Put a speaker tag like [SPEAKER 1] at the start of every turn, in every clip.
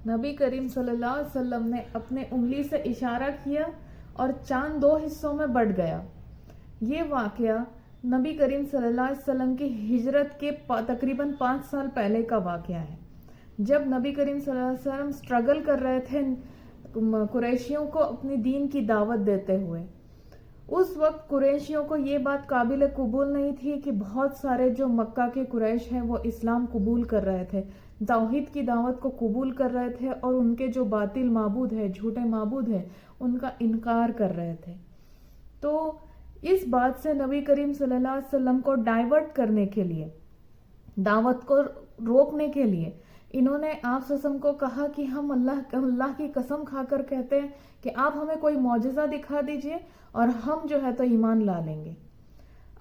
[SPEAKER 1] نبی کریم صلی اللہ علیہ وسلم نے اپنے انگلی سے اشارہ کیا اور چاند 2 حصوں میں بٹ گیا۔ یہ واقعہ نبی کریم صلی اللہ علیہ وسلم کی ہجرت کے تقریباً 5 سال پہلے کا واقعہ ہے، جب نبی کریم صلی اللہ علیہ وسلم سٹرگل کر رہے تھے قریشیوں کو اپنی دین کی دعوت دیتے ہوئے۔ اس وقت قریشیوں کو یہ بات قابل قبول نہیں تھی کہ بہت سارے جو مکہ کے قریش ہیں وہ اسلام قبول کر رہے تھے، توحید کی دعوت کو قبول کر رہے تھے، اور ان کے جو باطل معبود ہے، جھوٹے معبود ہیں، ان کا انکار کر رہے تھے۔ تو اس بات سے نبی کریم صلی اللہ علیہ وسلم کو ڈائیورٹ کرنے کے لیے، دعوت کو روکنے کے لیے، انہوں نے آپ صلی اللہ علیہ وسلم کو کہا کہ ہم اللہ کی قسم کھا کر کہتے ہیں کہ آپ ہمیں کوئی معجزہ دکھا دیجئے اور ہم جو ہے تو ایمان لا لیں گے۔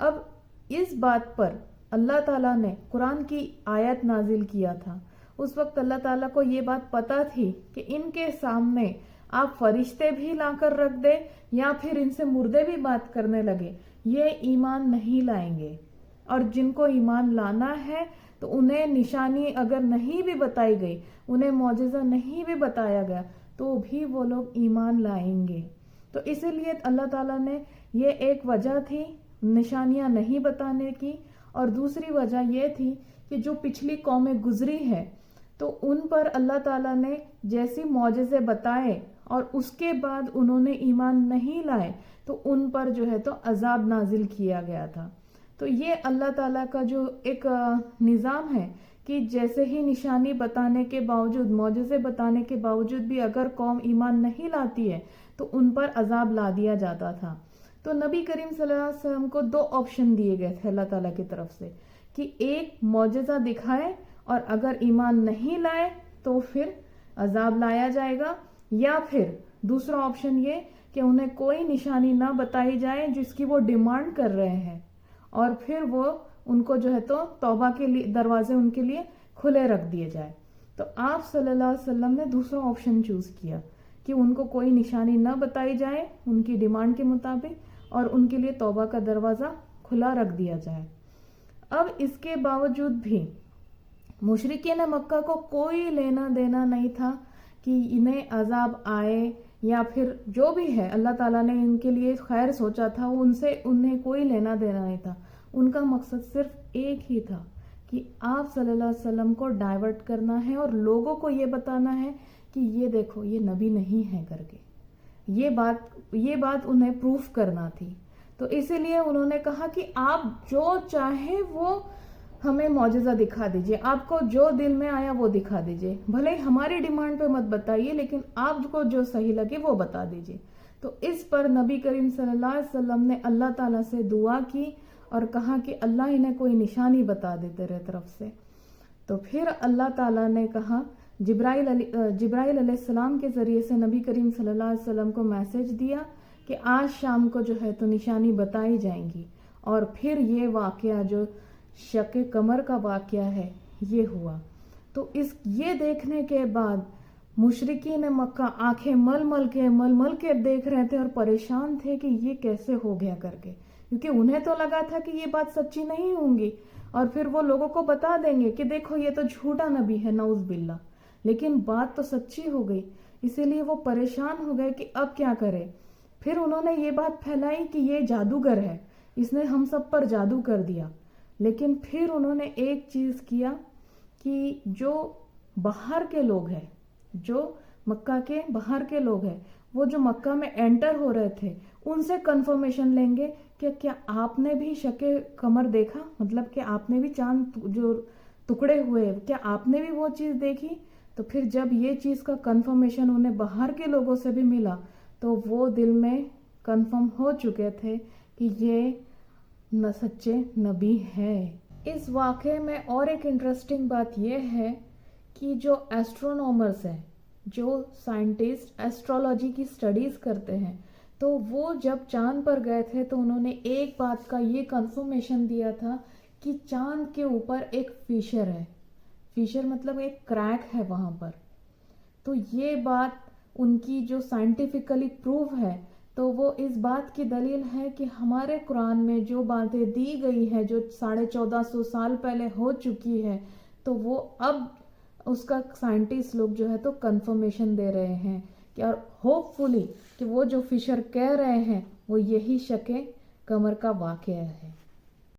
[SPEAKER 1] اب اس بات پر اللہ تعالیٰ نے قرآن کی آیت نازل کیا تھا۔ اس وقت اللہ تعالیٰ کو یہ بات پتا تھی کہ ان کے سامنے آپ فرشتے بھی لا کر رکھ دے یا پھر ان سے مردے بھی بات کرنے لگے، یہ ایمان نہیں لائیں گے، اور جن کو ایمان لانا ہے تو انہیں نشانی اگر نہیں بھی بتائی گئی، انہیں معجزہ نہیں بھی بتایا گیا، تو بھی وہ لوگ ایمان لائیں گے۔ تو اسی لیے اللہ تعالیٰ نے یہ ایک وجہ تھی نشانیاں نہیں بتانے کی، اور دوسری وجہ یہ تھی کہ جو پچھلی قومیں گزری ہے تو ان پر اللہ تعالیٰ نے جیسی معجزے بتائے اور اس کے بعد انہوں نے ایمان نہیں لائے تو ان پر جو ہے تو عذاب نازل کیا گیا تھا۔ تو یہ اللہ تعالیٰ کا جو ایک نظام ہے کہ جیسے ہی نشانی بتانے کے باوجود، معجزے بتانے کے باوجود بھی اگر قوم ایمان نہیں لاتی ہے تو ان پر عذاب لا دیا جاتا تھا۔ تو نبی کریم صلی اللہ علیہ وسلم کو 2 آپشن دیے گئے تھے اللہ تعالیٰ کی طرف سے کہ ایک معجزہ دکھائے اور اگر ایمان نہیں لائے تو پھر عذاب لایا جائے گا، یا پھر دوسرا آپشن یہ کہ انہیں کوئی نشانی نہ بتائی جائے جس کی وہ ڈیمانڈ کر رہے ہیں، اور پھر وہ ان کو جو ہے تو توبہ کے لیے دروازے ان کے لیے کھلے رکھ دیے جائے۔ تو آپ صلی اللہ علیہ وسلم نے دوسرا آپشن چوز کیا کہ ان کو کوئی نشانی نہ بتائی جائے ان کی ڈیمانڈ کے مطابق، اور ان کے لیے توبہ کا دروازہ کھلا رکھ دیا جائے۔ اب اس کے باوجود بھی مشرکین مکہ کو کوئی لینا دینا نہیں تھا کہ انہیں عذاب آئے یا پھر جو بھی ہے اللہ تعالیٰ نے ان کے لیے خیر سوچا تھا، ان سے انہیں کوئی لینا دینا نہیں تھا۔ ان کا مقصد صرف ایک ہی تھا کہ آپ صلی اللہ علیہ وسلم کو ڈائیورٹ کرنا ہے اور لوگوں کو یہ بتانا ہے کہ یہ دیکھو یہ نبی نہیں ہے کر کے، یہ بات انہیں پروف کرنا تھی۔ تو اسی لیے انہوں نے کہا کہ آپ جو چاہیں وہ ہمیں معجزہ دکھا دیجئے، آپ کو جو دل میں آیا وہ دکھا دیجئے، بھلے ہماری ڈیمانڈ پہ مت بتائیے لیکن آپ کو جو صحیح لگے وہ بتا دیجئے۔ تو اس پر نبی کریم صلی اللہ علیہ وسلم نے اللہ تعالیٰ سے دعا کی اور کہا کہ اللہ انہیں کوئی نشانی بتا دے تیرے طرف سے۔ تو پھر اللہ تعالیٰ نے کہا جبرائیل علیہ السلام کے ذریعے سے نبی کریم صلی اللہ علیہ وسلم کو میسج دیا کہ آج شام کو جو ہے تو نشانی بتائی جائیں گی، اور پھر یہ واقعہ جو شق قمر کا واقعہ ہے یہ ہوا۔ تو یہ دیکھنے کے بعد مشرکین مکہ آنکھیں مل مل کے دیکھ رہے تھے اور پریشان تھے کہ یہ کیسے ہو گیا کر کے، کیونکہ انہیں تو لگا تھا کہ یہ بات سچی نہیں ہوں گی اور پھر وہ لوگوں کو بتا دیں گے کہ دیکھو یہ تو جھوٹا نبی ہے نعوذ باللہ، لیکن بات تو سچی ہو گئی، اسی لیے وہ پریشان ہو گئے کہ اب کیا کرے۔ پھر انہوں نے یہ بات پھیلائی کہ یہ جادوگر ہے، اس نے ہم سب پر جادو کر دیا۔ لیکن پھر انہوں نے ایک چیز کیا کہ جو باہر کے لوگ ہیں، جو مکہ کے باہر کے لوگ ہیں، وہ جو مکہ میں انٹر ہو رہے تھے ان سے کنفرمیشن لیں گے کہ کیا آپ نے بھی شق قمر دیکھا، مطلب کہ آپ نے بھی چاند جو ٹکڑے ہوئے کیا آپ نے بھی وہ چیز دیکھی۔ تو پھر جب یہ چیز کا کنفرمیشن انہیں باہر کے لوگوں سے بھی ملا تو وہ دل میں کنفرم ہو چکے تھے کہ یہ سچے نبی ہے۔ اس واقعے میں اور ایک انٹرسٹنگ بات یہ ہے کہ جو ایسٹرونومرز ہیں، جو سائنٹسٹ ایسٹرولوجی کی سٹڈیز کرتے ہیں، تو وہ جب چاند پر گئے تھے تو انہوں نے ایک بات کا یہ کنفرمیشن دیا تھا کہ چاند کے اوپر ایک فیشر ہے، فیشر مطلب ایک کریک ہے وہاں پر۔ تو یہ بات ان کی جو سائنٹیفکلی پروف ہے تو وہ اس بات کی دلیل ہے کہ ہمارے قرآن میں جو باتیں دی گئی ہیں جو 1450 سال پہلے ہو چکی ہے تو وہ اب اس کا سائنٹسٹ لوگ جو ہے تو کنفرمیشن دے رہے ہیں کہ اور ہوپ فلی کہ وہ جو فشر کہہ رہے ہیں وہ یہی شق قمر کا واقعہ ہے۔